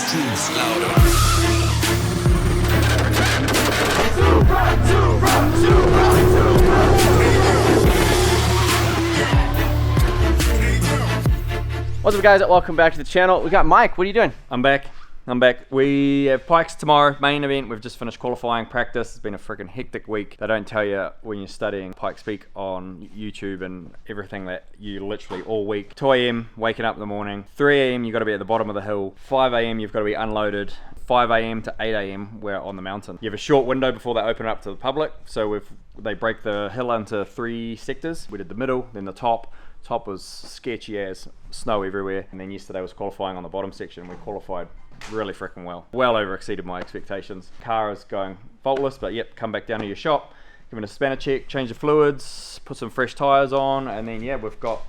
Screams louder. What's up, guys? Welcome back to the channel. We got Mike. What are you doing? I'm back. We have Pikes tomorrow, main event. We've just finished qualifying practice. It's been a freaking hectic week. They don't tell you when you're studying Pike Speak on YouTube and everything that you literally all week. 2 a.m. waking up in the morning. 3 a.m. you've got to be at the bottom of the hill. 5 a.m. you've got to be unloaded. 5 a.m. to 8 a.m. we're on the mountain. You have a short window before they open it up to the public. So they break the hill into 3 sectors. We did the middle, then the top. Top was sketchy as, snow everywhere. And then yesterday was qualifying on the bottom section. We qualified really freaking well over exceeded my expectations. Car is going faultless, but yep, come back down to your shop, give it a spanner check, change the fluids, put some fresh tires on, and then yeah, we've got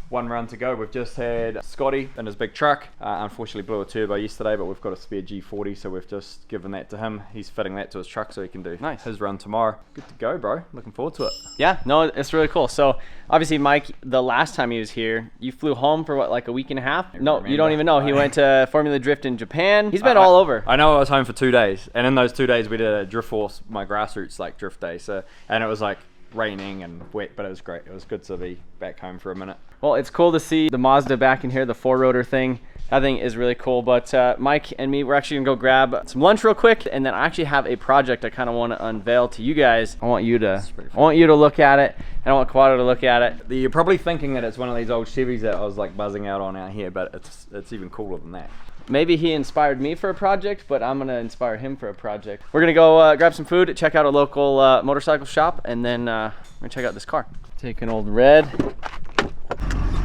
1 run to go. We've just had Scotty in his big truck. Unfortunately blew a turbo yesterday, but we've got a spare G40, so we've just given that to him. He's fitting that to his truck so he can do his run tomorrow. Good to go, bro. Looking forward to it. Yeah, no, it's really cool. So obviously, Mike, the last time he was here, you flew home for what, like a week and a half? No, you don't even know. He went to Formula Drift in Japan. He's been all over. I know I was home for 2 days, and in those 2 days we did a Drift Force, my grassroots like drift day. So, and it was like raining and wet, but it was great. It was good to be back home for a minute. Well, it's cool to see the Mazda back in here, the 4-rotor thing. That thing is really cool. But Mike and me, we're actually gonna go grab some lunch real quick, and then I actually have a project I kind of want to unveil to you guys. I want you to look at it, and I want Quado to look at it. You're probably thinking that it's one of these old Chevys that I was like buzzing out on out here, but it's even cooler than that. Maybe he inspired me for a project, but I'm gonna inspire him for a project. We're gonna go grab some food, check out a local motorcycle shop, and then we're gonna check out this car. Take an old red.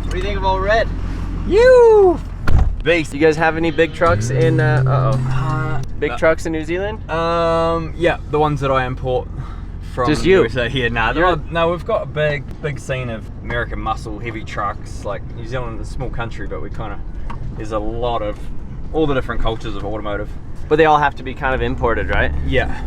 What do you think of old red? You beast. You guys have any big trucks in big trucks in New Zealand? Yeah, the ones that I import from just you USA here. No, we've got a big scene of American muscle, heavy trucks. Like New Zealand is a small country, but there's a lot of all the different cultures of automotive. But they all have to be kind of imported, right? Yeah.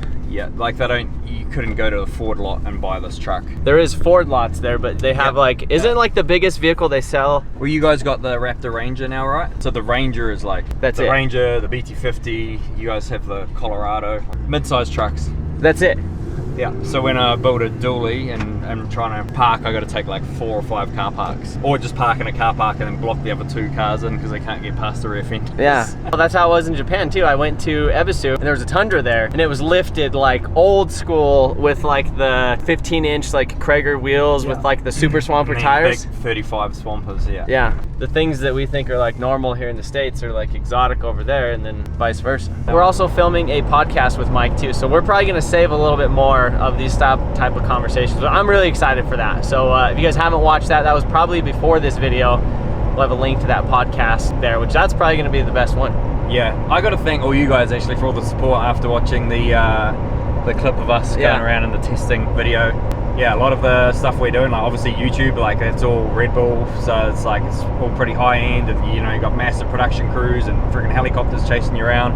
Like you couldn't go to a Ford lot and buy this truck. There is Ford lots there, but they have isn't like the biggest vehicle they sell? Well, you guys got the Raptor Ranger now, right? So the Ranger is like the Ranger, the BT50. You guys have the Colorado, mid-sized trucks. That's it. Yeah, so when I build a dually and I'm trying to park, I got to take like 4 or 5 car parks, or just park in a car park and then block the other 2 cars in because they can't get past the rear fence. Yeah, well, that's how it was in Japan too. I went to Ebisu and there was a Tundra there, and it was lifted like old school with like the 15-inch like Krager wheels with like the super swamper tires. Big 35 swampers, yeah. Yeah, the things that we think are like normal here in the States are like exotic over there, and then vice versa. We're also filming a podcast with Mike too, so we're probably gonna save a little bit more of these type of conversations. But I'm really excited for that. So if you guys haven't watched that was probably before this video. We'll have a link to that podcast there, which that's probably going to be the best one. Yeah, I got to thank all you guys actually for all the support after watching the clip of us going around in the testing video. Yeah, a lot of the stuff we're doing, like obviously YouTube, like it's all Red Bull, so it's like it's all pretty high end, and you know you got massive production crews and freaking helicopters chasing you around.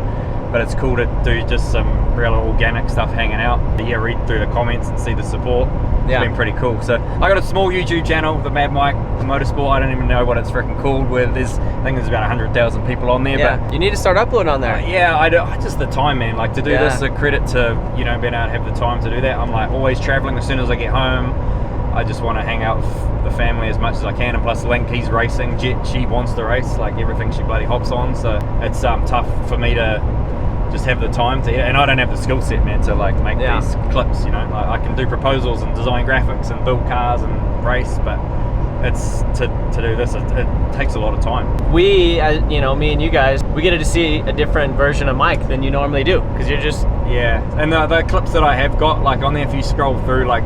But it's cool to do just some real organic stuff hanging out. Yeah, read through the comments and see the support. It's been pretty cool. So I got a small YouTube channel, the Mad Mike Motorsport. I don't even know what it's freaking called. I think there's about 100,000 people on there. Yeah, but you need to start uploading on there. Yeah, I just the time, man. Like to do this, a credit to being able to have the time to do that. I'm like always traveling. As soon as I get home, I just want to hang out with the family as much as I can. And plus Link, he's racing. Jet, she wants to race. Like everything she bloody hops on. So it's tough for me to just have the time to, and I don't have the skill set, man, to like make these clips, you know. Like I can do proposals and design graphics and build cars and race, but it's to do this, it takes a lot of time. We, me and you guys, we get to see a different version of Mike than you normally do, because you're just... Yeah, and the clips that I have got, like on there, if you scroll through, like,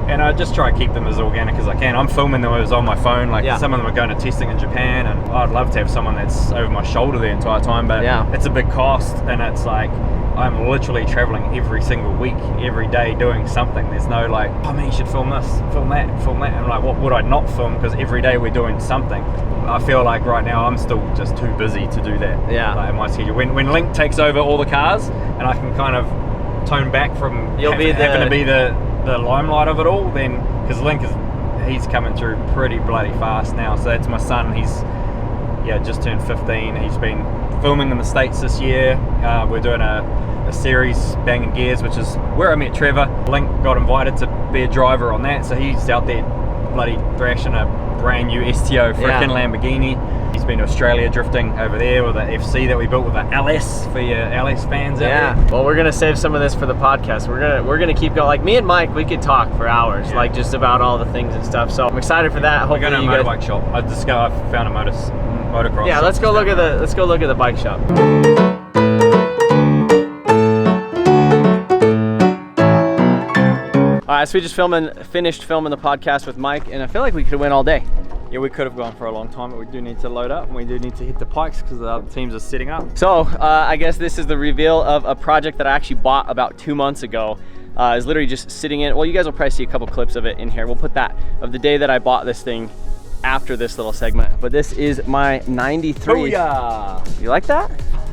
and I just try to keep them as organic as I can. I'm filming them as on my phone, like some of them are going to testing in Japan, and I'd love to have someone that's over my shoulder the entire time, but it's a big cost, and it's like, I'm literally traveling every single week, every day doing something. There's no like, oh man, you should film this, film that. And I'm like, what would I not film? Because every day we're doing something. I feel like right now I'm still just too busy to do that. Yeah. Like in my schedule. When Link takes over all the cars, and I can kind of tone back from having to be the limelight of it all, then because Link he's coming through pretty bloody fast now. So that's my son. He's just turned 15. He's been filming in the States this year. We're doing a series, Banging Gears, which is where I met Trevor. Link got invited to be a driver on that, so he's out there bloody thrashing a brand new STO freaking Lamborghini. He's been to Australia drifting over there with an FC that we built with an LS for your LS fans out there. Well, we're gonna save some of this for the podcast. We're gonna keep going. Like me and Mike, we could talk for hours, like just about all the things and stuff. So I'm excited for that. We're going to a motorbike shop. I found a motocross. Yeah, let's go look at the bike shop. Alright, so we just finished filming the podcast with Mike, and I feel like we could have went all day. Yeah, we could have gone for a long time, but we do need to load up and we do need to hit the pikes because the other teams are setting up. So I guess this is the reveal of a project that I actually bought about 2 months ago. It's literally just sitting in, well, you guys will probably see a couple clips of it in here. We'll put that of the day that I bought this thing after this little segment. But this is my 93. Booyah! You like that?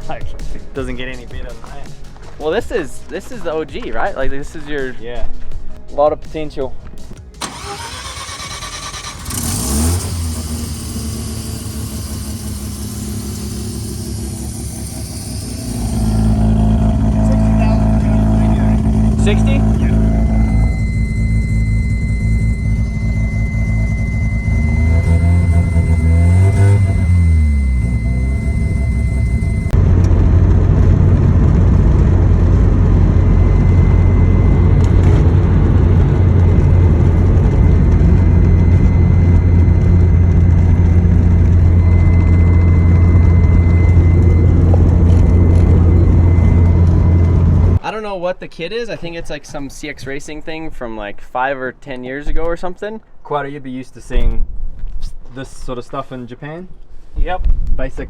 It doesn't get any better than that. Well, this is the OG, right? Like this is your... Yeah. A lot of potential. $60? I don't know what the kit is. I think it's like some CX racing thing from like 5 or 10 years ago or something. Quite, you'd be used to seeing this sort of stuff in Japan. Yep. Basic.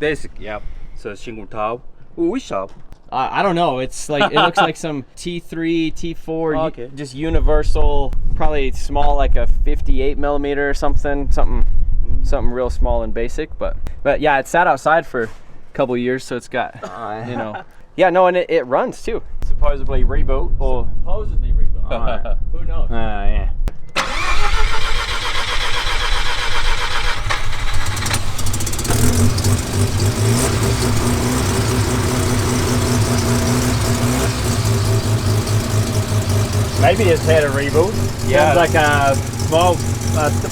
Yep. So single tile. Ooh, we shop. I don't know. It's like it looks like some T3, T4, Oh, okay. Just universal. Probably small, like a 58 millimeter or something real small and basic. But yeah, it sat outside for a couple years, so it's got you know. Yeah, no, and it runs too. Supposedly rebuilt or... Supposedly rebuilt. Right. Who knows? Yeah. Maybe it's had a rebuild. Yeah. Sounds like a small,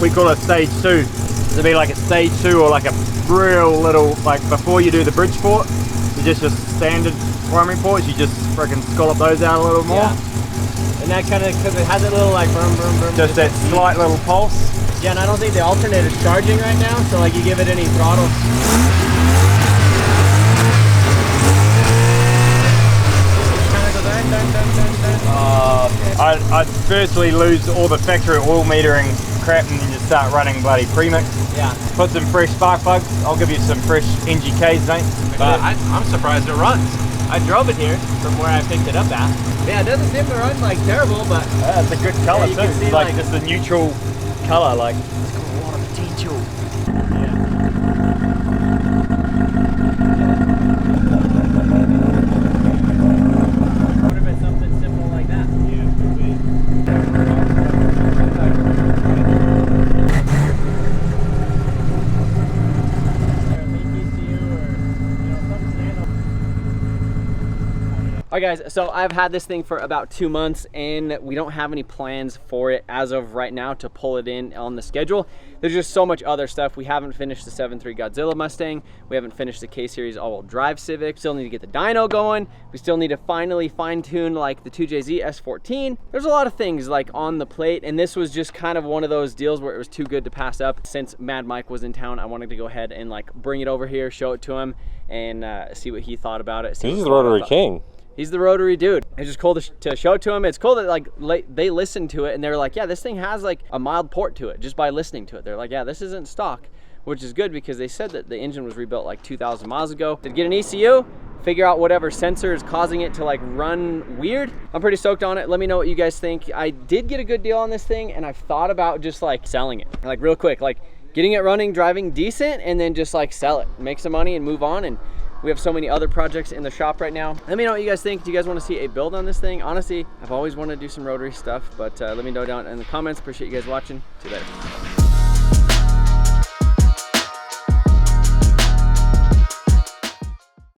we call it stage 2. It'd be like a stage 2 or like a real little, like before you do the bridge port, you just your standard primary ports, you just freaking scallop those out a little more. Yeah. And that kind of, because it has a little like vroom, vroom, vroom. Just that slight little pulse. Yeah, and I don't think the alternator's charging right now, so like you give it any throttle. I'd firstly lose all the factory oil metering crap and then just start running bloody premix. Yeah. Put some fresh spark plugs. I'll give you some fresh NGKs, mate. But I'm surprised it runs. I drove it here from where I picked it up at. Yeah, it doesn't seem to run like terrible, but yeah, it's a good color you too. can see, It's like just a neutral color, like it's got a lot of potential. What if it's something simple like that? Yeah, could be. Alright guys, so I've had this thing for about 2 months and we don't have any plans for it as of right now to pull it in on the schedule. There's just so much other stuff. We haven't finished the 7.3 Godzilla Mustang. We haven't finished the K-Series all-wheel drive Civic. Still need to get the dyno going. We still need to finally fine-tune like the 2JZ S14. There's a lot of things like on the plate, and this was just kind of one of those deals where it was too good to pass up. Since Mad Mike was in town, I wanted to go ahead and like bring it over here, show it to him, and see what he thought about it. He's the Rotary King. He's the rotary dude. It's just cool to show it to him. It's cool that like they listened to it and they're like, yeah, this thing has like a mild port to it just by listening to it. They're like, yeah, this isn't stock, which is good because they said that the engine was rebuilt like 2,000 miles ago. To get an ECU, figure out whatever sensor is causing it to like run weird. I'm pretty stoked on it. Let me know what you guys think. I did get a good deal on this thing and I've thought about just like selling it, like real quick, like getting it running, driving decent, and then just like sell it, make some money and move on. And we have so many other projects in the shop right now. Let me know what you guys think. Do you guys want to see a build on this thing? Honestly, I've always wanted to do some rotary stuff, but let me know down in the comments. Appreciate you guys watching. See you later.